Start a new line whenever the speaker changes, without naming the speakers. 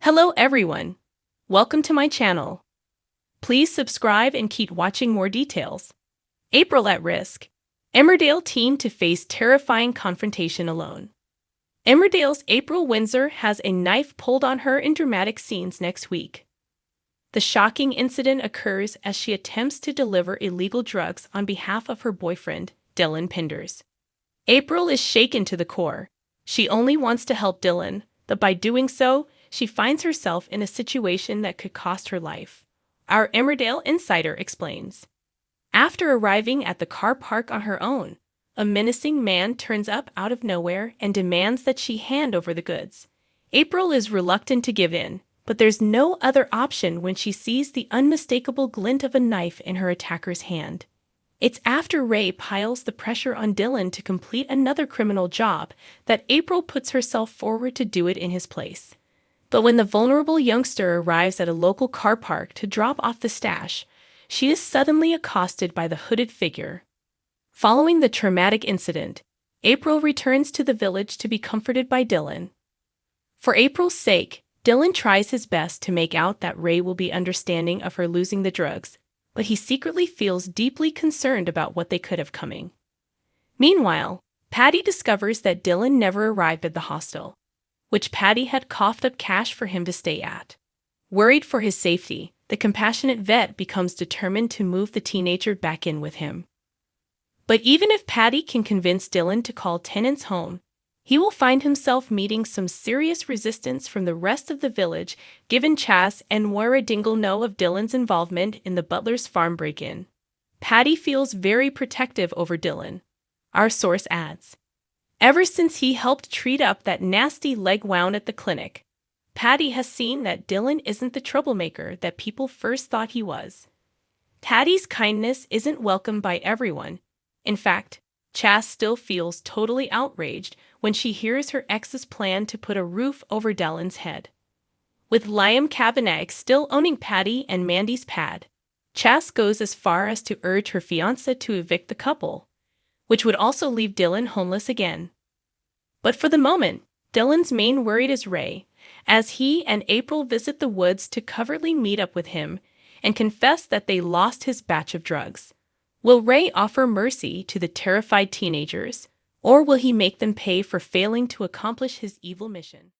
Hello everyone. Welcome to my channel. Please subscribe and keep watching more details. April at risk. Emmerdale teen to face terrifying confrontation alone. Emmerdale's April Windsor has a knife pulled on her in dramatic scenes next week. The shocking incident occurs as she attempts to deliver illegal drugs on behalf of her boyfriend, Dylan Pinders. April is shaken to the core. She only wants to help Dylan, but by doing so, she finds herself in a situation that could cost her life. Our Emmerdale insider explains. After arriving at the car park on her own, a menacing man turns up out of nowhere and demands that she hand over the goods. April is reluctant to give in, but there's no other option when she sees the unmistakable glint of a knife in her attacker's hand. It's after Ray piles the pressure on Dylan to complete another criminal job that April puts herself forward to do it in his place. But when the vulnerable youngster arrives at a local car park to drop off the stash, she is suddenly accosted by the hooded figure. Following the traumatic incident, April returns to the village to be comforted by Dylan. For April's sake, Dylan tries his best to make out that Ray will be understanding of her losing the drugs, but he secretly feels deeply concerned about what they could have coming. Meanwhile, Patty discovers that Dylan never arrived at the hostel, which Patty had coughed up cash for him to stay at. Worried for his safety, the compassionate vet becomes determined to move the teenager back in with him. But even if Patty can convince Dylan to call tenants home, he will find himself meeting some serious resistance from the rest of the village given Chas and Moira Dingle know of Dylan's involvement in the butler's farm break-in. Patty feels very protective over Dylan. Our source adds. Ever since he helped treat up that nasty leg wound at the clinic, Patty has seen that Dylan isn't the troublemaker that people first thought he was. Patty's kindness isn't welcomed by everyone. In fact, Chas still feels totally outraged when she hears her ex's plan to put a roof over Dylan's head. With Liam Kavanagh still owning Patty and Mandy's pad, Chas goes as far as to urge her fiancé to evict the couple, which would also leave Dylan homeless again. But for the moment, Dylan's main worry is Ray, as he and April visit the woods to covertly meet up with him and confess that they lost his batch of drugs. Will Ray offer mercy to the terrified teenagers, or will he make them pay for failing to accomplish his evil mission?